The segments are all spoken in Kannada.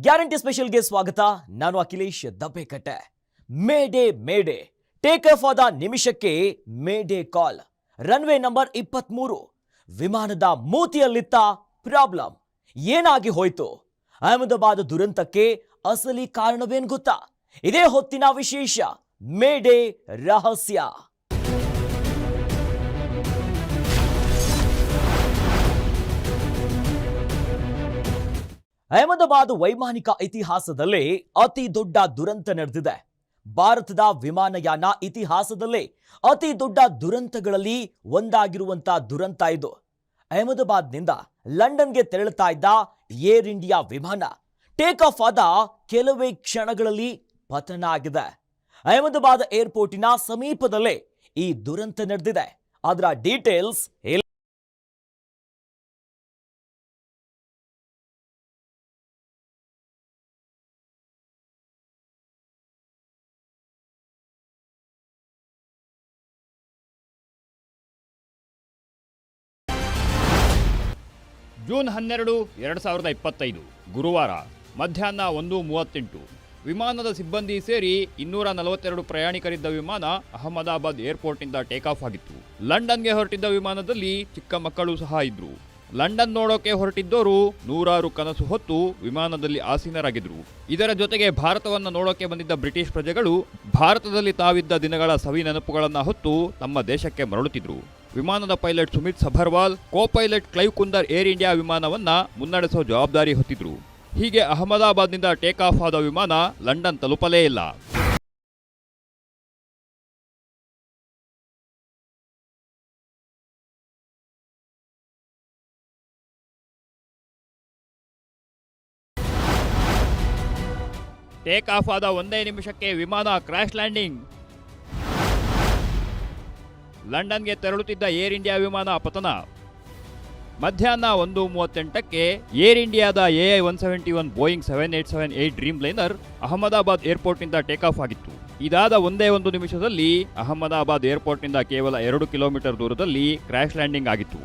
ಗ್ಯಾರಂಟಿ ಸ್ಪೆಷಲ್ಗೆ ಸ್ವಾಗತ. ನಾನು ಅಖಿಲೇಶ್ ದಬ್ಬೆಕಟ್ಟೆ. ಮೇಡೇ ಟೇಕ್ ಆಫ್ ಆದ ನಿಮಿಷಕ್ಕೆ ಮೇಡೇ ಕಾಲ್. ರನ್ವೇ ನಂಬರ್ 23 ವಿಮಾನದ ಮೂತಿಯಲ್ಲಿತ್ತ ಪ್ರಾಬ್ಲಮ್. ಏನಾಗಿ ಹೋಯ್ತು? ಅಹಮದಾಬಾದ್ ದುರಂತಕ್ಕೆ ಅಸಲಿ ಕಾರಣವೇನು ಗೊತ್ತಾ? ಇದೇ ಹೊತ್ತಿನ ವಿಶೇಷ ಮೇಡೇ ರಹಸ್ಯ. ಅಹಮದಾಬಾದ್ ವೈಮಾನಿಕ ಇತಿಹಾಸದಲ್ಲೇ ಅತಿ ದೊಡ್ಡ ದುರಂತ ನಡೆದಿದೆ. ಭಾರತದ ವಿಮಾನಯಾನ ಇತಿಹಾಸದಲ್ಲೇ ಅತಿ ದೊಡ್ಡ ದುರಂತಗಳಲ್ಲಿ ಒಂದಾಗಿರುವಂತ ದುರಂತ ಇದು. ಅಹಮದಾಬಾದ್ನಿಂದ ಲಂಡನ್ಗೆ ತೆರಳುತ್ತಾ ಇದ್ದ ಏರ್ ಇಂಡಿಯಾ ವಿಮಾನ ಟೇಕ್ ಆಫ್ ಆದ ಕೆಲವೇ ಕ್ಷಣಗಳಲ್ಲಿ ಪತನ ಆಗಿದೆ. ಅಹಮದಾಬಾದ್ ಏರ್ಪೋರ್ಟಿನ ಸಮೀಪದಲ್ಲೇ ಈ ದುರಂತ ನಡೆದಿದೆ. ಅದರ ಡೀಟೇಲ್ಸ್ ಜೂನ್ 12, 2025 ಗುರುವಾರ ಮಧ್ಯಾಹ್ನ 1:38 ವಿಮಾನದ ಸಿಬ್ಬಂದಿ ಸೇರಿ 242 ಪ್ರಯಾಣಿಕರಿದ್ದ ವಿಮಾನ ಅಹಮದಾಬಾದ್ ಏರ್ಪೋರ್ಟ್ನಿಂದ ಟೇಕ್ ಆಫ್ ಆಗಿತ್ತು. ಲಂಡನ್ಗೆ ಹೊರಟಿದ್ದ ವಿಮಾನದಲ್ಲಿ ಚಿಕ್ಕ ಮಕ್ಕಳು ಸಹ ಇದ್ರು. ಲಂಡನ್ ನೋಡೋಕೆ ಹೊರಟಿದ್ದವರು ನೂರಾರು ಕನಸು ಹೊತ್ತು ವಿಮಾನದಲ್ಲಿ ಆಸೀನರಾಗಿದ್ರು. ಇದರ ಜೊತೆಗೆ ಭಾರತವನ್ನು ನೋಡೋಕೆ ಬಂದಿದ್ದ ಬ್ರಿಟಿಷ್ ಪ್ರಜೆಗಳು ಭಾರತದಲ್ಲಿ ತಾವಿದ್ದ ದಿನಗಳ ಸವಿ ನೆನಪುಗಳನ್ನು ಹೊತ್ತು ತಮ್ಮ ದೇಶಕ್ಕೆ ಮರಳುತ್ತಿದ್ರು. ವಿಮಾನದ pilot Sumit Sabharwal, co pilot Clive Kunder Air India ವಿಮಾನವನ್ನ ಮುನ್ನಡೆಸೋ ಜವಾಬ್ದಾರಿ ಹೊತ್ತಿದ್ರು. ಹೀಗೆ ಅಹಮದಾಬಾದ್ನಿಂದ ಟೇಕ್ ಆಫ್ ಆದ ವಿಮಾನ ಲಂಡನ್ ತಲುಪಲೇ ಇಲ್ಲ. ಟೇಕ್ ಆಫ್ ಆದ ಒಂದೇ ನಿಮಿಷಕ್ಕೆ ವಿಮಾನ ಕ್ರ್ಯಾಶ್ ಲ್ಯಾಂಡಿಂಗ್. ಲಂಡನ್ಗೆ ತೆರಳುತ್ತಿದ್ದ ಏರ್ ಇಂಡಿಯಾ ವಿಮಾನ ಪತನ. ಮಧ್ಯಾಹ್ನ 1:38ಕ್ಕೆ ಏರ್ ಇಂಡಿಯಾದ AI-171 Boeing 7878 Dreamliner Ahmedabad ಏರ್ಪೋರ್ಟ್ನಿಂದ ಟೇಕ್ ಆಫ್ ಆಗಿತ್ತು. ಇದಾದ ಒಂದೇ ಒಂದು ನಿಮಿಷದಲ್ಲಿ ಅಹಮದಾಬಾದ್ ಏರ್ಪೋರ್ಟ್ನಿಂದ ಕೇವಲ 2 ಕಿಲೋಮೀಟರ್ ದೂರದಲ್ಲಿ ಕ್ರ್ಯಾಶ್ ಲ್ಯಾಂಡಿಂಗ್ ಆಗಿತ್ತು.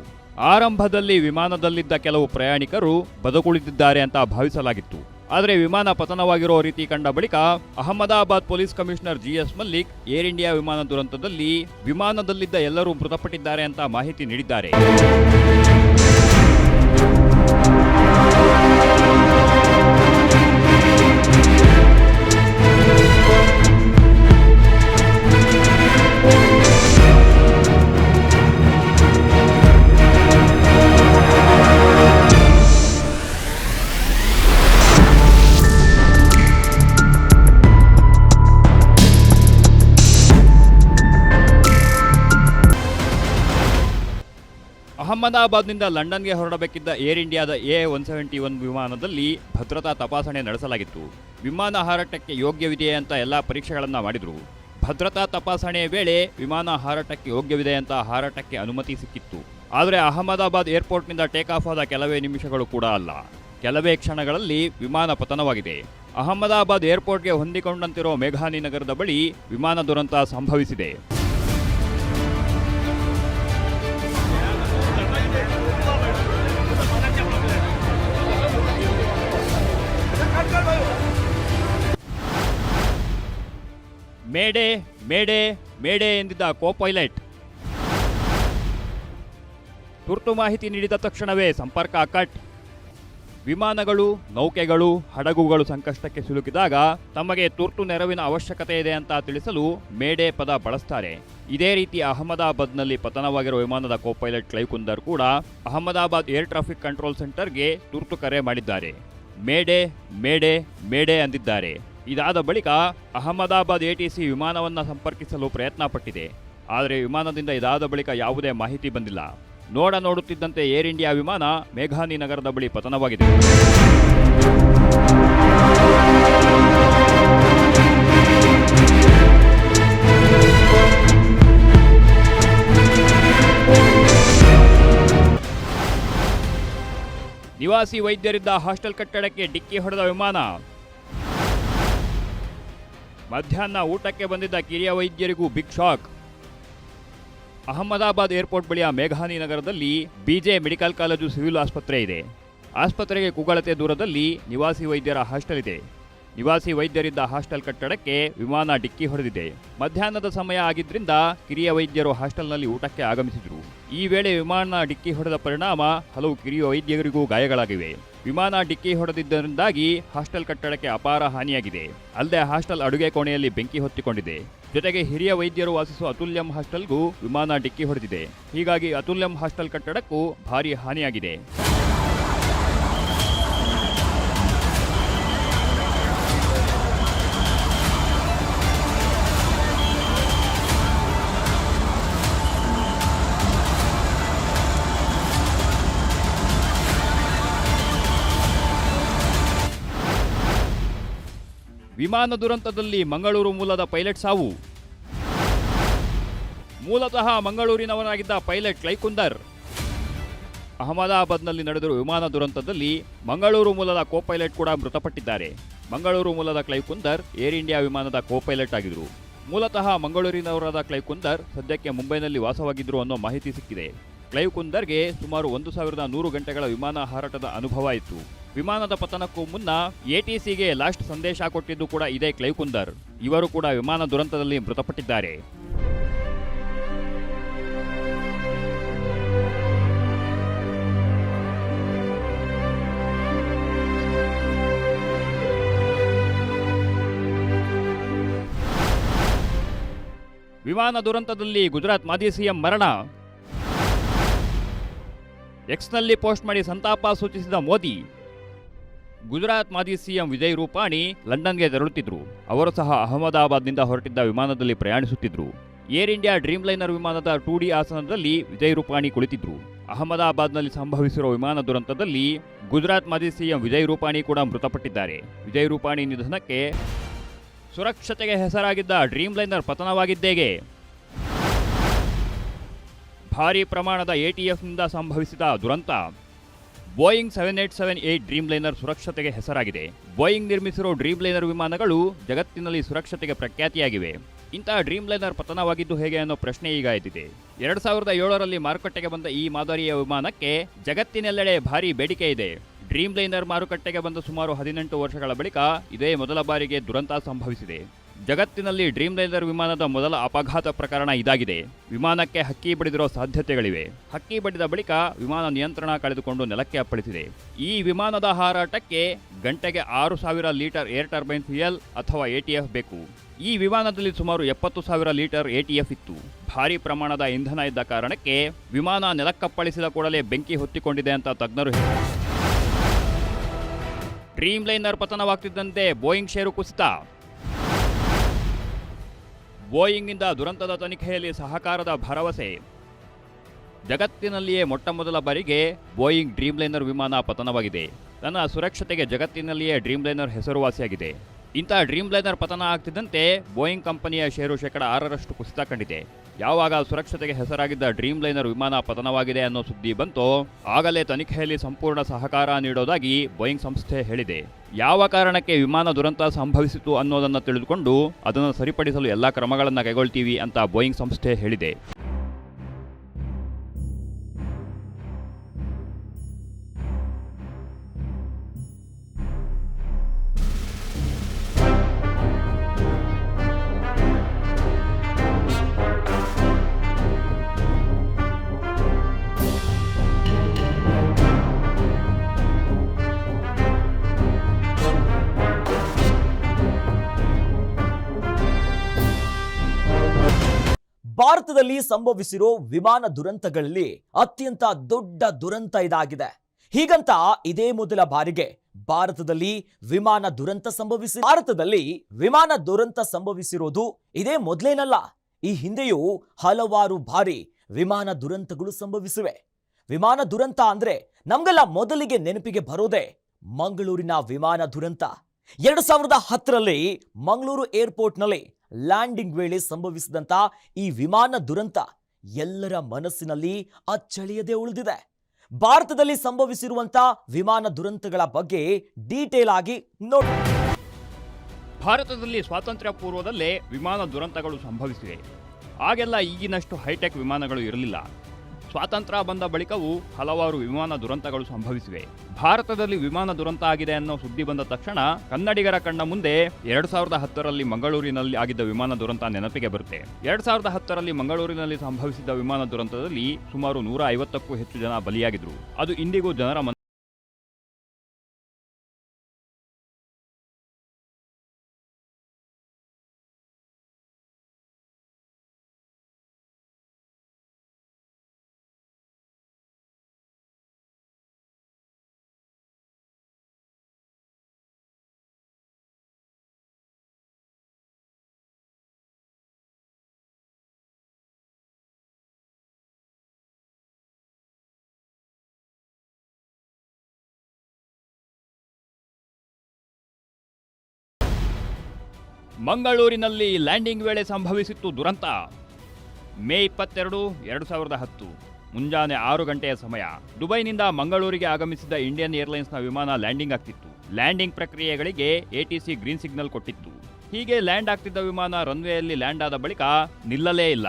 ಆರಂಭದಲ್ಲಿ ವಿಮಾನದಲ್ಲಿದ್ದ ಕೆಲವು ಪ್ರಯಾಣಿಕರು ಬದುಕುಳಿದಿದ್ದಾರೆ ಅಂತ ಭಾವಿಸಲಾಗಿತ್ತು. ಆದರೆ ವಿಮಾನ ಪತನವಾಗಿರೋ ರೀತಿ ಕಂಡ ಬಳಿಕ Ahmedabad police commissioner GS Malik Air India ವಿಮಾನ ದುರಂತದಲ್ಲಿ ವಿಮಾನದಲ್ಲಿದ್ದ ಎಲ್ಲರೂ ಮೃತಪಟ್ಟಿದ್ದಾರೆ ಅಂತ ಮಾಹಿತಿ ನೀಡಿದ್ದಾರೆ. ಅಹಮದಾಬಾದ್ನಿಂದ ಲಂಡನ್ಗೆ ಹೊರಡಬೇಕಿದ್ದ ಏರ್ ಇಂಡಿಯಾದ AI-171 ವಿಮಾನದಲ್ಲಿ ಭದ್ರತಾ ತಪಾಸಣೆ ನಡೆಸಲಾಗಿತ್ತು. ವಿಮಾನ ಹಾರಾಟಕ್ಕೆ ಯೋಗ್ಯವಿದೆಯೇ ಅಂತ ಎಲ್ಲ ಪರೀಕ್ಷೆಗಳನ್ನು ಮಾಡಿದ್ರು. ಭದ್ರತಾ ತಪಾಸಣೆಯ ವೇಳೆ ವಿಮಾನ ಹಾರಾಟಕ್ಕೆ ಯೋಗ್ಯವಿದೆ ಅಂತ ಹಾರಾಟಕ್ಕೆ ಅನುಮತಿ ಸಿಕ್ಕಿತ್ತು. ಆದರೆ ಅಹಮದಾಬಾದ್ ಏರ್ಪೋರ್ಟ್ನಿಂದ ಟೇಕ್ ಆಫ್ ಆದ ಕೆಲವೇ ನಿಮಿಷಗಳು ಕೂಡ ಅಲ್ಲ, ಕೆಲವೇ ಕ್ಷಣಗಳಲ್ಲಿ ವಿಮಾನ ಪತನವಾಗಿದೆ. ಅಹಮದಾಬಾದ್ ಏರ್ಪೋರ್ಟ್ಗೆ ಹೊಂದಿಕೊಂಡಂತಿರೋ ಮೇಘಾನಿ ನಗರದ ಬಳಿ ವಿಮಾನ ದುರಂತ ಸಂಭವಿಸಿದೆ. Mayday mayday mayday ಎಂದಿದ್ದ co pilot ತುರ್ತು ಮಾಹಿತಿ ನೀಡಿದ ತಕ್ಷಣವೇ ಸಂಪರ್ಕ ಕಟ್. ವಿಮಾನಗಳು, ನೌಕೆಗಳು, ಹಡಗುಗಳು ಸಂಕಷ್ಟಕ್ಕೆ ಸಿಲುಕಿದಾಗ ತಮಗೆ ತುರ್ತು ನೆರವಿನ ಅವಶ್ಯಕತೆ ಇದೆ ಅಂತ ತಿಳಿಸಲು ಮೇಡೇ ಪದ ಬಳಸ್ತಾರೆ. ಇದೇ ರೀತಿ ಅಹಮದಾಬಾದ್ನಲ್ಲಿ ಪತನವಾಗಿರುವ ವಿಮಾನದ ಕೋ ಪೈಲಟ್ ಕ್ಲೈವ್ ಕುಂದರ್ ಕೂಡ ಅಹಮದಾಬಾದ್ ಏರ್ ಟ್ರಾಫಿಕ್ ಕಂಟ್ರೋಲ್ ಸೆಂಟರ್ಗೆ ತುರ್ತು ಕರೆ ಮಾಡಿದ್ದಾರೆ. Mayday mayday mayday ಅಂದಿದ್ದಾರೆ. ಇದಾದ ಬಳಿಕ ಅಹಮದಾಬಾದ್ ATC ವಿಮಾನವನ್ನು ಸಂಪರ್ಕಿಸಲು ಪ್ರಯತ್ನ ಪಟ್ಟಿದೆ. ಆದರೆ ವಿಮಾನದಿಂದ ಇದಾದ ಬಳಿಕ ಯಾವುದೇ ಮಾಹಿತಿ ಬಂದಿಲ್ಲ. ನೋಡುತ್ತಿದ್ದಂತೆ ಏರ್ ಇಂಡಿಯಾ ವಿಮಾನ ಮೇಘಾನಿ ನಗರದ ಬಳಿ ಪತನವಾಗಿದೆ. ನಿವಾಸಿ ವೈದ್ಯರಿದ್ದ ಹಾಸ್ಟೆಲ್ ಕಟ್ಟಡಕ್ಕೆ ಡಿಕ್ಕಿ ಹೊಡೆದ ವಿಮಾನ. ಮಧ್ಯಾಹ್ನ ಊಟಕ್ಕೆ ಬಂದಿದ್ದ ಕಿರಿಯ ವೈದ್ಯರಿಗೂ ಬಿಗ್ ಶಾಕ್. ಅಹಮದಾಬಾದ್ ಏರ್ಪೋರ್ಟ್ ಬಳಿಯ ಮೇಘಾನಿ ನಗರದಲ್ಲಿ BJ ಮೆಡಿಕಲ್ ಕಾಲೇಜು ಸಿವಿಲ್ ಆಸ್ಪತ್ರೆ ಇದೆ. ಆಸ್ಪತ್ರೆಗೆ ಕೂಗಳತೆ ದೂರದಲ್ಲಿ ನಿವಾಸಿ ವೈದ್ಯರ ಹಾಸ್ಟೆಲ್ ಇದೆ. ನಿವಾಸಿ ವೈದ್ಯರಿದ್ದ ಹಾಸ್ಟೆಲ್ ಕಟ್ಟಡಕ್ಕೆ ವಿಮಾನ ಡಿಕ್ಕಿ ಹೊಡೆದಿದೆ. ಮಧ್ಯಾಹ್ನದ ಸಮಯ ಆಗಿದ್ರಿಂದ ಕಿರಿಯ ವೈದ್ಯರು ಹಾಸ್ಟೆಲ್ನಲ್ಲಿ ಊಟಕ್ಕೆ ಆಗಮಿಸಿದರು. ಈ ವೇಳೆ ವಿಮಾನ ಡಿಕ್ಕಿ ಹೊಡೆದ ಪರಿಣಾಮ ಹಲವು ಕಿರಿಯ ವೈದ್ಯರಿಗೂ ಗಾಯಗಳಾಗಿವೆ. ವಿಮಾನ ಡಿಕ್ಕಿ ಹೊಡೆದಿದ್ದರಿಂದಾಗಿ ಹಾಸ್ಟೆಲ್ ಕಟ್ಟಡಕ್ಕೆ ಅಪಾರ ಹಾನಿಯಾಗಿದೆ. ಅಲ್ಲದೆ ಹಾಸ್ಟೆಲ್ ಅಡುಗೆ ಕೋಣೆಯಲ್ಲಿ ಬೆಂಕಿ ಹೊತ್ತಿಕೊಂಡಿದೆ. ಜೊತೆಗೆ ಹಿರಿಯ ವೈದ್ಯರು ವಾಸಿಸುವ ಅತುಲ್ಯಂ ಹಾಸ್ಟೆಲ್ಗೂ ವಿಮಾನ ಡಿಕ್ಕಿ ಹೊಡೆದಿದೆ. ಹೀಗಾಗಿ ಅತುಲ್ಯಂ ಹಾಸ್ಟೆಲ್ ಕಟ್ಟಡಕ್ಕೂ ಭಾರೀ ಹಾನಿಯಾಗಿದೆ. ವಿಮಾನ ದುರಂತದಲ್ಲಿ ಮಂಗಳೂರು ಮೂಲದ ಪೈಲಟ್ ಸಾವು. ಮೂಲತಃ ಮಂಗಳೂರಿನವರಾಗಿದ್ದ ಪೈಲಟ್ ಕ್ಲೈಕುಂದರ್ ಅಹಮದಾಬಾದ್ನಲ್ಲಿ ನಡೆದಿರುವ ವಿಮಾನ ದುರಂತದಲ್ಲಿ ಮಂಗಳೂರು ಮೂಲದ ಕೋ ಪೈಲಟ್ ಕೂಡ ಮೃತಪಟ್ಟಿದ್ದಾರೆ. ಮಂಗಳೂರು ಮೂಲದ ಕ್ಲೈಕುಂದರ್ ಏರ್ ಇಂಡಿಯಾ ವಿಮಾನದ ಕೋ ಪೈಲಟ್ ಆಗಿದ್ರು. ಮೂಲತಃ ಮಂಗಳೂರಿನವರಾದ ಕ್ಲೈಕುಂದರ್ ಸದ್ಯಕ್ಕೆ ಮುಂಬೈನಲ್ಲಿ ವಾಸವಾಗಿದ್ರು ಅನ್ನೋ ಮಾಹಿತಿ ಸಿಕ್ಕಿದೆ. ಕ್ಲೈಕುಂದರ್ಗೆ ಸುಮಾರು 1100 ಗಂಟೆಗಳ ವಿಮಾನ ಹಾರಾಟದ ಅನುಭವ ಇತ್ತು. ವಿಮಾನದ ಪತನಕ್ಕೂ ಮುನ್ನ ಎಟಿಸಿಗೆ ಲಾಸ್ಟ್ ಸಂದೇಶ ಕೊಟ್ಟಿದ್ದು ಕೂಡ ಇದೇ ಕ್ಲೈಕುಂದರ್. ಇವರು ಕೂಡ ವಿಮಾನ ದುರಂತದಲ್ಲಿ ಮೃತಪಟ್ಟಿದ್ದಾರೆ. ವಿಮಾನ ದುರಂತದಲ್ಲಿ ಗುಜರಾತ್ ಮಾಜಿ ಸಿಎಂ ಮರಣ. ಎಕ್ಸ್ನಲ್ಲಿ ಪೋಸ್ಟ್ ಮಾಡಿ ಸಂತಾಪ ಸೂಚಿಸಿದ ಮೋದಿ. ಗುಜರಾತ್ ಮಾಜಿ ಸಿಎಂ ವಿಜಯ್ ರೂಪಾಣಿ ಲಂಡನ್ಗೆ ತೆರಳುತ್ತಿದ್ರು. ಅವರು ಸಹ ಅಹಮದಾಬಾದ್ನಿಂದ ಹೊರಟಿದ್ದ ವಿಮಾನದಲ್ಲಿ ಪ್ರಯಾಣಿಸುತ್ತಿದ್ರು. ಏರ್ ಇಂಡಿಯಾ ಡ್ರೀಮ್ ಲೈನರ್ ವಿಮಾನದ 2D ಆಸನದಲ್ಲಿ ವಿಜಯ್ ರೂಪಾಣಿ ಕುಳಿತಿದ್ರು. ಅಹಮದಾಬಾದ್ನಲ್ಲಿ ಸಂಭವಿಸಿರುವ ವಿಮಾನ ದುರಂತದಲ್ಲಿ ಗುಜರಾತ್ ಮಾಜಿ ಸಿಎಂ ವಿಜಯ್ ರೂಪಾಣಿ ಕೂಡ ಮೃತಪಟ್ಟಿದ್ದಾರೆ. ವಿಜಯ್ ರೂಪಾಣಿ ನಿಧನಕ್ಕೆ ಸುರಕ್ಷತೆಗೆ ಹೆಸರಾಗಿದ್ದ ಡ್ರೀಮ್ ಲೈನರ್ ಪತನವಾಗಿದ್ದೇಗೆ? ಭಾರೀ ಪ್ರಮಾಣದ ಎಟಿಎಫ್ನಿಂದ ಸಂಭವಿಸಿದ ದುರಂತ. ಬೋಯಿಂಗ್ 7878 ಡ್ರೀಮ್ ಲೈನರ್ ಸುರಕ್ಷತೆಗೆ ಹೆಸರಾಗಿದೆ. ಬೋಯಿಂಗ್ ನಿರ್ಮಿಸಿರೋ ಡ್ರೀಮ್ ಲೈನರ್ ವಿಮಾನಗಳು ಜಗತ್ತಿನಲ್ಲಿ ಸುರಕ್ಷತೆಗೆ ಪ್ರಖ್ಯಾತಿಯಾಗಿವೆ. ಇಂತಹ ಡ್ರೀಮ್ ಲೈನರ್ ಪತನವಾಗಿದ್ದು ಹೇಗೆ ಅನ್ನೋ ಪ್ರಶ್ನೆ ಈಗ ಎದ್ದಿದೆ. 2007ರಲ್ಲಿ ಮಾರುಕಟ್ಟೆಗೆ ಬಂದ ಈ ಮಾದರಿಯ ವಿಮಾನಕ್ಕೆ ಜಗತ್ತಿನೆಲ್ಲೆಡೆ ಭಾರೀ ಬೇಡಿಕೆ ಇದೆ. ಡ್ರೀಮ್ ಲೈನರ್ ಮಾರುಕಟ್ಟೆಗೆ ಬಂದ ಸುಮಾರು 18 ವರ್ಷಗಳ ಬಳಿಕ ಇದೇ ಮೊದಲ ಬಾರಿಗೆ ದುರಂತ ಸಂಭವಿಸಿದೆ. ಜಗತ್ತಿನಲ್ಲಿ ಡ್ರೀಮ್ ಲೈನರ್ ವಿಮಾನದ ಮೊದಲ ಅಪಘಾತ ಪ್ರಕರಣ ಇದಾಗಿದೆ. ವಿಮಾನಕ್ಕೆ ಹಕ್ಕಿ ಬಡಿದಿರೋ ಸಾಧ್ಯತೆಗಳಿವೆ. ಹಕ್ಕಿ ಬಡಿದ ಬಳಿಕ ವಿಮಾನ ನಿಯಂತ್ರಣ ಕಳೆದುಕೊಂಡು ನೆಲಕ್ಕೆ ಅಪ್ಪಳಿಸಿದೆ. ಈ ವಿಮಾನದ ಹಾರಾಟಕ್ಕೆ ಗಂಟೆಗೆ 6000 ಲೀಟರ್ ಏರ್ ಟರ್ಬೈನ್ ಫ್ಯೂಯಲ್ ಅಥವಾ ಎಟಿಎಫ್ ಬೇಕು. ಈ ವಿಮಾನದಲ್ಲಿ ಸುಮಾರು 70,000 ಲೀಟರ್ ಎಟಿಎಫ್ ಇತ್ತು. ಭಾರೀ ಪ್ರಮಾಣದ ಇಂಧನ ಇದ್ದ ಕಾರಣಕ್ಕೆ ವಿಮಾನ ನೆಲಕ್ಕಪ್ಪಳಿಸಿದ ಕೂಡಲೇ ಬೆಂಕಿ ಹೊತ್ತಿಕೊಂಡಿದೆ ಅಂತ ತಜ್ಞರು ಹೇಳಿದ್ದಾರೆ. ಡ್ರೀಮ್ ಲೈನರ್ ಪತನವಾಗ್ತಿದ್ದಂತೆ ಬೋಯಿಂಗ್ ಷೇರು ಕುಸಿತ. ಬೋಯಿಂಗ್ನಿಂದ ದುರಂತದ ತನಿಖೆಯಲ್ಲಿ ಸಹಕಾರದ ಭರವಸೆ. ಜಗತ್ತಿನಲ್ಲಿಯೇ ಮೊಟ್ಟಮೊದಲ ಬಾರಿಗೆ ಬೋಯಿಂಗ್ ಡ್ರೀಮ್ ಲೈನರ್ ವಿಮಾನ ಪತನವಾಗಿದೆ. ತನ್ನ ಸುರಕ್ಷತೆಗೆ ಜಗತ್ತಿನಲ್ಲಿಯೇ ಡ್ರೀಮ್ ಲೈನರ್ ಹೆಸರುವಾಸಿಯಾಗಿದೆ. ಇಂಥ ಡ್ರೀಮ್ ಲೈನರ್ ಪತನ ಆಗ್ತಿದ್ದಂತೆ ಬೋಯಿಂಗ್ ಕಂಪನಿಯ ಷೇರು 6% ಕುಸಿತ ಕಂಡಿದೆ. ಯಾವಾಗ ಸುರಕ್ಷತೆಗೆ ಹೆಸರಾಗಿದ್ದ ಡ್ರೀಮ್ ಲೈನರ್ ವಿಮಾನ ಪತನವಾಗಿದೆ ಅನ್ನೋ ಸುದ್ದಿ ಬಂತೋ ಆಗಲೇ ತನಿಖೆಯಲ್ಲಿ ಸಂಪೂರ್ಣ ಸಹಕಾರ ನೀಡೋದಾಗಿ ಬೋಯಿಂಗ್ ಸಂಸ್ಥೆ ಹೇಳಿದೆ. ಯಾವ ಕಾರಣಕ್ಕೆ ವಿಮಾನ ದುರಂತ ಸಂಭವಿಸಿತು ಅನ್ನೋದನ್ನು ತಿಳಿದುಕೊಂಡು ಅದನ್ನು ಸರಿಪಡಿಸಲು ಎಲ್ಲ ಕ್ರಮಗಳನ್ನು ಕೈಗೊಳ್ತೀವಿ ಅಂತ ಬೋಯಿಂಗ್ ಸಂಸ್ಥೆ ಹೇಳಿದೆ. ಭಾರತದಲ್ಲಿ ಸಂಭವಿಸಿರೋ ವಿಮಾನ ದುರಂತಗಳಲ್ಲಿ ಅತ್ಯಂತ ದೊಡ್ಡ ದುರಂತ ಇದಾಗಿದೆ. ಹೀಗಂತ ಇದೇ ಮೊದಲ ಬಾರಿಗೆ ಭಾರತದಲ್ಲಿ ವಿಮಾನ ದುರಂತ ಸಂಭವಿಸಿರೋದು ಇದೇ ಮೊದಲೇನಲ್ಲ. ಈ ಹಿಂದೆಯೂ ಹಲವಾರು ಬಾರಿ ವಿಮಾನ ದುರಂತಗಳು ಸಂಭವಿಸಿವೆ. ವಿಮಾನ ದುರಂತ ಅಂದ್ರೆ ನಮ್ಗೆಲ್ಲ ಮೊದಲಿಗೆ ನೆನಪಿಗೆ ಬರೋದೇ ಮಂಗಳೂರಿನ ವಿಮಾನ ದುರಂತ. 2010ರಲ್ಲಿ ಮಂಗಳೂರು ಏರ್ಪೋರ್ಟ್ನಲ್ಲಿ ಲ್ಯಾಂಡಿಂಗ್ ವೇಳೆ ಸಂಭವಿಸಿದಂತ ಈ ವಿಮಾನ ದುರಂತ ಎಲ್ಲರ ಮನಸ್ಸಿನಲ್ಲಿ ಅಚ್ಚಳಿಯದೆ ಉಳಿದಿದೆ. ಭಾರತದಲ್ಲಿ ಸಂಭವಿಸಿರುವಂತ ವಿಮಾನ ದುರಂತಗಳ ಬಗ್ಗೆ ಡೀಟೇಲ್ ಆಗಿ ನೋಡಿ. ಭಾರತದಲ್ಲಿ ಸ್ವಾತಂತ್ರ್ಯ ಪೂರ್ವದಲ್ಲೇ ವಿಮಾನ ದುರಂತಗಳು ಸಂಭವಿಸಿವೆ. ಆಗೆಲ್ಲ ಈಗಿನಷ್ಟು ಹೈಟೆಕ್ ವಿಮಾನಗಳು ಇರಲಿಲ್ಲ. ಸ್ವಾತಂತ್ರ್ಯ ಬಂದ ಬಳಿಕವೂ ಹಲವಾರು ವಿಮಾನ ದುರಂತಗಳು ಸಂಭವಿಸಿವೆ. ಭಾರತದಲ್ಲಿ ವಿಮಾನ ದುರಂತ ಆಗಿದೆ ಅನ್ನೋ ಸುದ್ದಿ ಬಂದ ತಕ್ಷಣ ಕನ್ನಡಿಗರ ಕಣ್ಣ ಮುಂದೆ 2010ರಲ್ಲಿ ಮಂಗಳೂರಿನಲ್ಲಿ ಆಗಿದ್ದ ವಿಮಾನ ದುರಂತ ನೆನಪಿಗೆ ಬರುತ್ತೆ. 2010ರಲ್ಲಿ ಮಂಗಳೂರಿನಲ್ಲಿ ಸಂಭವಿಸಿದ ವಿಮಾನ ದುರಂತದಲ್ಲಿ ಸುಮಾರು 150ಕ್ಕೂ ಹೆಚ್ಚು ಜನ ಬಲಿಯಾಗಿದ್ರು. ಅದು ಇಂದಿಗೂ ಜನರ ಮಂಗಳೂರಿನಲ್ಲಿ ಲ್ಯಾಂಡಿಂಗ್ ವೇಳೆ ಸಂಭವಿಸಿತ್ತು ದುರಂತ. ಮೇ 22, 2010 ಮುಂಜಾನೆ 6 ಗಂಟೆಯ ಸಮಯ. ದುಬೈನಿಂದ ಮಂಗಳೂರಿಗೆ ಆಗಮಿಸಿದ ಇಂಡಿಯನ್ ಏರ್ಲೈನ್ಸ್ನ ವಿಮಾನ ಲ್ಯಾಂಡಿಂಗ್ ಆಗ್ತಿತ್ತು. ಲ್ಯಾಂಡಿಂಗ್ ಪ್ರಕ್ರಿಯೆಗಳಿಗೆ ATC ಗ್ರೀನ್ ಸಿಗ್ನಲ್ ಕೊಟ್ಟಿತ್ತು. ಹೀಗೆ ಲ್ಯಾಂಡ್ ಆಗ್ತಿದ್ದ ವಿಮಾನ ರನ್ವೇಯಲ್ಲಿ ಲ್ಯಾಂಡ್ ಆದ ಬಳಿಕ ನಿಲ್ಲಲೇ ಇಲ್ಲ,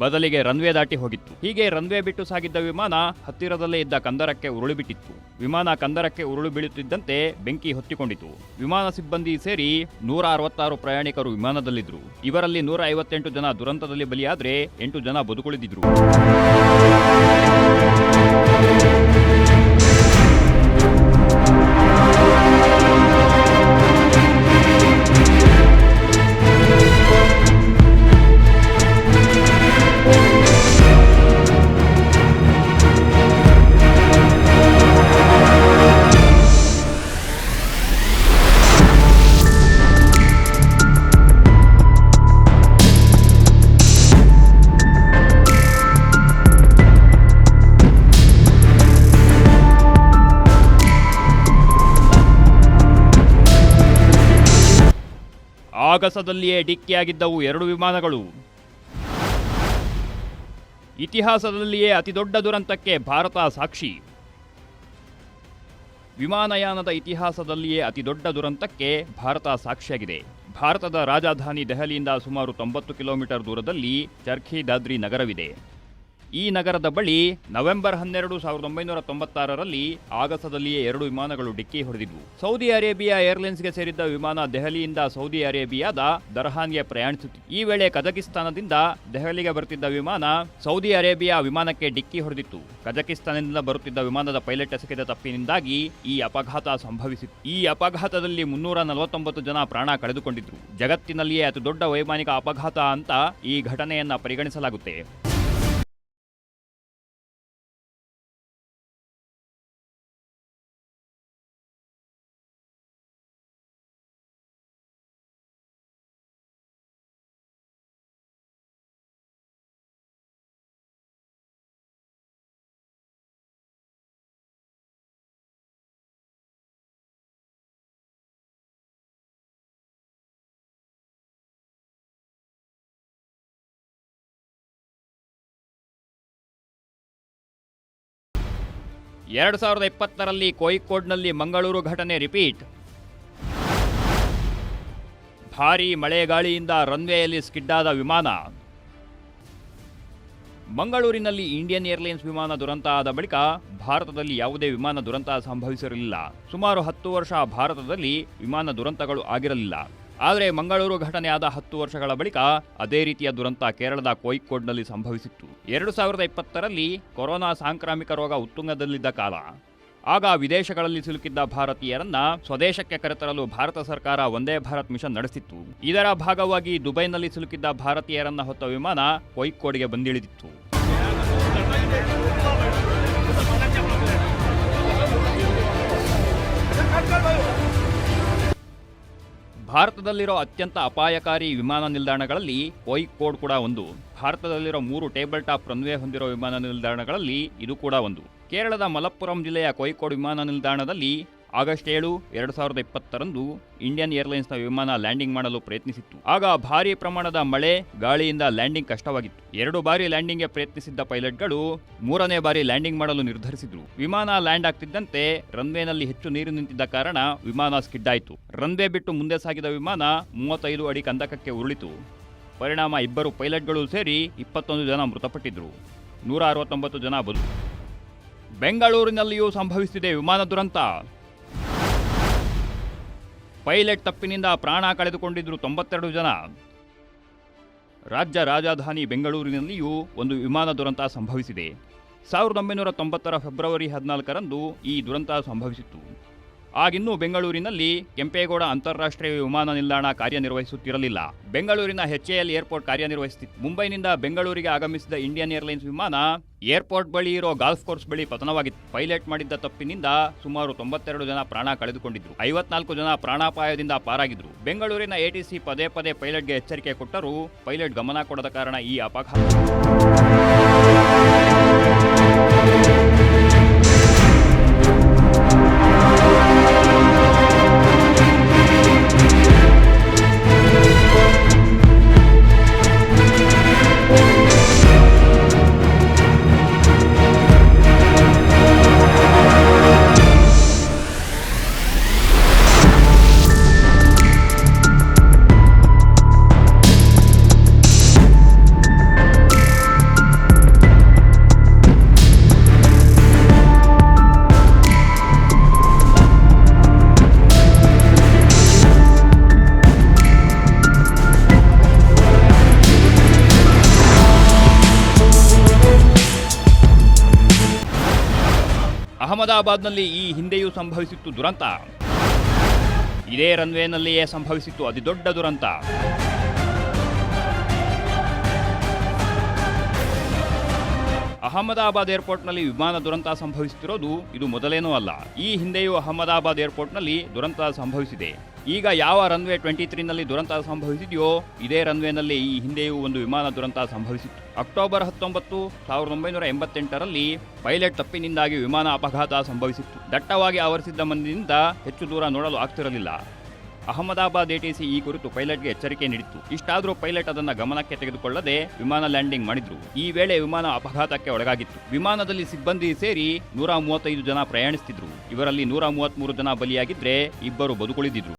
ಬದಲಿಗೆ ರನ್ವೇ ದಾಟಿ ಹೋಗಿತ್ತು. ಹೀಗೆ ರನ್ವೇ ಬಿಟ್ಟು ಸಾಗಿದ್ದ ವಿಮಾನ ಹತ್ತಿರದಲ್ಲೇ ಇದ್ದ ಕಂದರಕ್ಕೆ ಉರುಳಿ ಬಿಟ್ಟಿತ್ತು. ವಿಮಾನ ಕಂದರಕ್ಕೆ ಉರುಳು ಬೀಳುತ್ತಿದ್ದಂತೆ ಬೆಂಕಿ ಹೊತ್ತಿಕೊಂಡಿತು. ವಿಮಾನ ಸಿಬ್ಬಂದಿ ಸೇರಿ 166 ಪ್ರಯಾಣಿಕರು ವಿಮಾನದಲ್ಲಿದ್ದರು. ಇವರಲ್ಲಿ 158 ಜನ ದುರಂತದಲ್ಲಿ ಬಲಿಯಾದ್ರೆ 8 ಜನ ಬದುಕುಳಿದಿದ್ರು. ಆಗಸದಲ್ಲಿಯೇ ಡಿಕ್ಕಿಯಾಗಿದ್ದವು 2 ವಿಮಾನಗಳು. ಇತಿಹಾಸದಲ್ಲಿಯೇ ಅತಿದೊಡ್ಡ ದುರಂತಕ್ಕೆ ಭಾರತ ಸಾಕ್ಷಿ. ವಿಮಾನಯಾನದ ಇತಿಹಾಸದಲ್ಲಿಯೇ ಅತಿದೊಡ್ಡ ದುರಂತಕ್ಕೆ ಭಾರತ ಸಾಕ್ಷಿಯಾಗಿದೆ. ಭಾರತದ ರಾಜಧಾನಿ ದೆಹಲಿಯಿಂದ ಸುಮಾರು 90 ಕಿಲೋಮೀಟರ್ ದೂರದಲ್ಲಿ ಚರ್ಖಿ ದಾದ್ರಿ ನಗರವಿದೆ. ಈ ನಗರದ ಬಳಿ ನವೆಂಬರ್ 12, 1996ರಲ್ಲಿ ಆಗಸದಲ್ಲಿಯೇ 2 ವಿಮಾನಗಳು ಡಿಕ್ಕಿ ಹೊಡೆದಿದ್ವು. ಸೌದಿ ಅರೇಬಿಯಾ ಏರ್ಲೈನ್ಸ್ಗೆ ಸೇರಿದ್ದ ವಿಮಾನ ದೆಹಲಿಯಿಂದ ಸೌದಿ ಅರೇಬಿಯಾದ ದರ್ಹಾನ್ಗೆ ಪ್ರಯಾಣಿಸುತ್ತಿತ್ತು. ಈ ವೇಳೆ ಕಜಕಿಸ್ತಾನದಿಂದ ದೆಹಲಿಗೆ ಬರುತ್ತಿದ್ದ ವಿಮಾನ ಸೌದಿ ಅರೇಬಿಯಾ ವಿಮಾನಕ್ಕೆ ಡಿಕ್ಕಿ ಹೊಡೆದಿತ್ತು. ಕಜಕಿಸ್ತಾನದಿಂದ ಬರುತ್ತಿದ್ದ ವಿಮಾನದ ಪೈಲಟ್ ಎಸಗಿದ ತಪ್ಪಿನಿಂದಾಗಿ ಈ ಅಪಘಾತ ಸಂಭವಿಸಿತು. ಈ ಅಪಘಾತದಲ್ಲಿ 349 ಜನ ಪ್ರಾಣ ಕಳೆದುಕೊಂಡಿದ್ರು. ಜಗತ್ತಿನಲ್ಲಿಯೇ ಅತಿ ದೊಡ್ಡ ವೈಮಾನಿಕ ಅಪಘಾತ ಅಂತ ಈ ಘಟನೆಯನ್ನ ಪರಿಗಣಿಸಲಾಗುತ್ತೆ. ಎರಡು 2020ರಲ್ಲಿ ಕೋಯಿಕೋಡ್ನಲ್ಲಿ ಮಂಗಳೂರು ಘಟನೆ ರಿಪೀಟ್. ಭಾರೀ ಮಳೆಗಾಳಿಯಿಂದ ರನ್ವೇಯಲ್ಲಿ ಸ್ಕಿಡ್ಡಾದ ವಿಮಾನ. ಮಂಗಳೂರಿನಲ್ಲಿ ಇಂಡಿಯನ್ ಏರ್ಲೈನ್ಸ್ ವಿಮಾನ ದುರಂತ ಆದ ಬಳಿಕ ಭಾರತದಲ್ಲಿ ಯಾವುದೇ ವಿಮಾನ ದುರಂತ ಸಂಭವಿಸಿರಲಿಲ್ಲ. ಸುಮಾರು 10 ವರ್ಷ ಭಾರತದಲ್ಲಿ ವಿಮಾನ ದುರಂತಗಳು ಆಗಿರಲಿಲ್ಲ. ಆದರೆ ಮಂಗಳೂರು ಘಟನೆ ಆದ 10 ವರ್ಷಗಳ ಬಳಿಕ ಅದೇ ರೀತಿಯ ದುರಂತ ಕೇರಳದ ಕೋಯಿಕೋಡ್ನಲ್ಲಿ ಸಂಭವಿಸಿತ್ತು. 2020ರಲ್ಲಿ ಕೊರೋನಾ ಸಾಂಕ್ರಾಮಿಕ ರೋಗ ಉತ್ತುಂಗದಲ್ಲಿದ್ದ ಕಾಲ. ಆಗ ವಿದೇಶಗಳಲ್ಲಿ ಸಿಲುಕಿದ್ದ ಭಾರತೀಯರನ್ನ ಸ್ವದೇಶಕ್ಕೆ ಕರೆತರಲು ಭಾರತ ಸರ್ಕಾರ ವಂದೇ ಭಾರತ್ ಮಿಷನ್ ನಡೆಸಿತ್ತು. ಇದರ ಭಾಗವಾಗಿ ದುಬೈನಲ್ಲಿ ಸಿಲುಕಿದ್ದ ಭಾರತೀಯರನ್ನ ಹೊತ್ತ ವಿಮಾನ ಕೋಯಿಕೋಡ್ಗೆ ಬಂದಿಳಿದಿತ್ತು. ಭಾರತದಲ್ಲಿರೋ ಅತ್ಯಂತ ಅಪಾಯಕಾರಿ ವಿಮಾನ ನಿಲ್ದಾಣಗಳಲ್ಲಿ ಕೋಯಿಕೋಡ್ ಕೂಡ ಒಂದು. ಭಾರತದಲ್ಲಿರೋ 3 ಟೇಬಲ್ ಟಾಪ್ ರನ್ವೇ ಹೊಂದಿರೋ ವಿಮಾನ ನಿಲ್ದಾಣಗಳಲ್ಲಿ ಇದು ಕೂಡ ಒಂದು. ಕೇರಳದ ಮಲಪ್ಪುರಂ ಜಿಲ್ಲೆಯ ಕೋಯಿಕೋಡ್ ವಿಮಾನ ನಿಲ್ದಾಣದಲ್ಲಿ ಆಗಸ್ಟ್ 7, 2020ರಂದು ಇಂಡಿಯನ್ ಏರ್ಲೈನ್ಸ್ನ ವಿಮಾನ ಲ್ಯಾಂಡಿಂಗ್ ಮಾಡಲು ಪ್ರಯತ್ನಿಸಿತ್ತು. ಆಗ ಭಾರೀ ಪ್ರಮಾಣದ ಮಳೆ, ಗಾಳಿಯಿಂದ ಲ್ಯಾಂಡಿಂಗ್ ಕಷ್ಟವಾಗಿತ್ತು. 2 ಬಾರಿ ಲ್ಯಾಂಡಿಂಗ್ಗೆ ಪ್ರಯತ್ನಿಸಿದ್ದ ಪೈಲಟ್ಗಳು 3ನೇ ಬಾರಿ ಲ್ಯಾಂಡಿಂಗ್ ಮಾಡಲು ನಿರ್ಧರಿಸಿದ್ರು. ವಿಮಾನ ಲ್ಯಾಂಡ್ ಆಗ್ತಿದ್ದಂತೆ ರನ್ವೇನಲ್ಲಿ ಹೆಚ್ಚು ನೀರು ನಿಂತಿದ್ದ ಕಾರಣ ವಿಮಾನ ಸ್ಕಿಡ್ ಆಯಿತು. ರನ್ವೇ ಬಿಟ್ಟು ಮುಂದೆ ಸಾಗಿದ ವಿಮಾನ 35 ಅಡಿ ಕಂದಕಕ್ಕೆ ಉರುಳಿತು. ಪರಿಣಾಮ ಇಬ್ಬರು ಪೈಲಟ್ಗಳು ಸೇರಿ 21 ಜನ ಮೃತಪಟ್ಟಿದ್ರು, 169 ಜನ ಬೆಂಗಳೂರಿನಲ್ಲಿಯೂ ಸಂಭವಿಸಿದೆ ವಿಮಾನ ದುರಂತ. ಪೈಲಟ್ ತಪ್ಪಿನಿಂದ ಪ್ರಾಣ ಕಳೆದುಕೊಂಡಿದ್ರು 92 ಜನ. ರಾಜ್ಯ ರಾಜಧಾನಿ ಬೆಂಗಳೂರಿನಲ್ಲಿಯೂ ಒಂದು ವಿಮಾನ ದುರಂತ ಸಂಭವಿಸಿದೆ. 1990 ಫೆಬ್ರವರಿ 14ರಂದು ಈ ದುರಂತ ಸಂಭವಿಸಿತ್ತು. ಆಗಿನ್ನೂ ಬೆಂಗಳೂರಿನಲ್ಲಿ ಕೆಂಪೇಗೌಡ ಅಂತಾರಾಷ್ಟ್ರೀಯ ವಿಮಾನ ನಿಲ್ದಾಣ ಕಾರ್ಯನಿರ್ವಹಿಸುತ್ತಿರಲಿಲ್ಲ. ಬೆಂಗಳೂರಿನ HAL ಏರ್ಪೋರ್ಟ್ ಕಾರ್ಯನಿರ್ವಹಿಸುತ್ತಿತ್ತು. ಮುಂಬೈನಿಂದ ಬೆಂಗಳೂರಿಗೆ ಆಗಮಿಸಿದ ಇಂಡಿಯನ್ ಏರ್ಲೈನ್ಸ್ ವಿಮಾನ ಏರ್ಪೋರ್ಟ್ ಬಳಿ ಇರೋ ಗಾಲ್ಫ್ ಕೋರ್ಸ್ ಬಳಿ ಪತನವಾಗಿತ್ತು. ಪೈಲಟ್ ಮಾಡಿದ್ದ ತಪ್ಪಿನಿಂದ ಸುಮಾರು 92 ಜನ ಪ್ರಾಣ ಕಳೆದುಕೊಂಡಿದ್ರು, 54 ಜನ ಪ್ರಾಣಾಪಾಯದಿಂದ ಪಾರಾಗಿದ್ರು. ಬೆಂಗಳೂರಿನ ATC ಪದೇ ಪದೇ ಪೈಲಟ್ಗೆ ಎಚ್ಚರಿಕೆ ಕೊಟ್ಟರೂ ಪೈಲಟ್ ಗಮನ ಕೊಡದ ಕಾರಣ ಈ ಅಪಘಾತ. ಅಹಮದಾಬಾದ್ನಲ್ಲಿ ಈ ಹಿಂದೆಯೂ ಸಂಭವಿಸಿತ್ತು ದುರಂತ. ಇದೇ ರನ್ವೇನಲ್ಲಿಯೇ ಸಂಭವಿಸಿತ್ತು ಅತಿದೊಡ್ಡ ದುರಂತ. ಅಹಮದಾಬಾದ್ ಏರ್ಪೋರ್ಟ್ನಲ್ಲಿ ವಿಮಾನ ದುರಂತ ಸಂಭವಿಸುತ್ತಿರೋದು ಇದು ಮೊದಲೇನೂ ಅಲ್ಲ. ಈ ಹಿಂದೆಯೂ ಅಹಮದಾಬಾದ್ ಏರ್ಪೋರ್ಟ್ನಲ್ಲಿ ದುರಂತ ಸಂಭವಿಸಿದೆ. ಈಗ ಯಾವ ರನ್ವೇ 23ನಲ್ಲಿ ದುರಂತ ಸಂಭವಿಸಿದೆಯೋ ಇದೇ ರನ್ವೇನಲ್ಲಿ ಈ ಹಿಂದೆಯೂ ಒಂದು ವಿಮಾನ ದುರಂತ ಸಂಭವಿಸಿತ್ತು. ಅಕ್ಟೋಬರ್ 19, 1988ರಲ್ಲಿ ಪೈಲಟ್ ತಪ್ಪಿನಿಂದಾಗಿ ವಿಮಾನ ಅಪಘಾತ ಸಂಭವಿಸಿತ್ತು. ದಟ್ಟವಾಗಿ ಆವರಿಸಿದ್ದ ಮಣ್ಣಿನಿಂದ ಹೆಚ್ಚು ದೂರ ನೋಡಲು ಆಗ್ತಿರಲಿಲ್ಲ. ಅಹಮದಾಬಾದ್ ATC ಈ ಕುರಿತು ಪೈಲಟ್ಗೆ ಎಚ್ಚರಿಕೆ ನೀಡಿತ್ತು. ಇಷ್ಟಾದರೂ ಪೈಲಟ್ ಅದನ್ನ ಗಮನಕ್ಕೆ ತೆಗೆದುಕೊಳ್ಳದೆ ವಿಮಾನ ಲ್ಯಾಂಡಿಂಗ್ ಮಾಡಿದ್ರು. ಈ ವೇಳೆ ವಿಮಾನ ಅಪಘಾತಕ್ಕೆ ಒಳಗಾಗಿತ್ತು. ವಿಮಾನದಲ್ಲಿ ಸಿಬ್ಬಂದಿ ಸೇರಿ 135 ಜನ ಪ್ರಯಾಣಿಸುತ್ತಿದ್ರು. ಇವರಲ್ಲಿ 133 ಜನ ಬಲಿಯಾಗಿದ್ರೆ 2 ಬದುಕುಳಿದಿದ್ರು.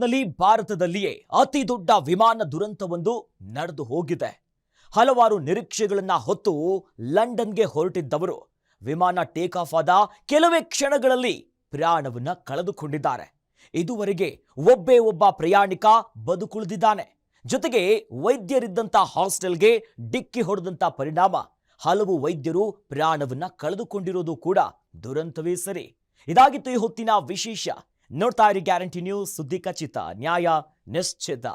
ನಲ್ಲಿ ಭಾರತದಲ್ಲಿಯೇ ಅತಿ ದೊಡ್ಡ ವಿಮಾನ ದುರಂತವೊಂದು ನಡೆದು ಹೋಗಿದೆ. ಹಲವಾರು ನಿರೀಕ್ಷೆಗಳನ್ನ ಹೊತ್ತು ಲಂಡನ್ಗೆ ಹೊರಟಿದ್ದವರು ವಿಮಾನ ಟೇಕ್ ಆಫ್ ಆದ ಕೆಲವೇ ಕ್ಷಣಗಳಲ್ಲಿ ಪ್ರಾಣವನ್ನ ಕಳೆದುಕೊಂಡಿದ್ದಾರೆ. ಇದುವರೆಗೆ ಒಬ್ಬ ಪ್ರಯಾಣಿಕ ಬದುಕುಳಿದಿದ್ದಾನೆ. ಜೊತೆಗೆ ವೈದ್ಯರಿದ್ದಂಥ ಹಾಸ್ಟೆಲ್ಗೆ ಡಿಕ್ಕಿ ಹೊಡೆದಂಥ ಪರಿಣಾಮ ಹಲವು ವೈದ್ಯರು ಪ್ರಾಣವನ್ನ ಕಳೆದುಕೊಂಡಿರೋದು ಕೂಡ ದುರಂತವೇ ಸರಿ. ಇದಾಗಿತ್ತು ಈ ಹೊತ್ತಿನ ವಿಶೇಷ. ನೋಡ್ತಾ ಇರಿ ಗ್ಯಾರಂಟಿ ನ್ಯೂಸ್, ಸುದ್ದಿ ಖಚಿತ, ನ್ಯಾಯ ನಿಶ್ಚಿತ.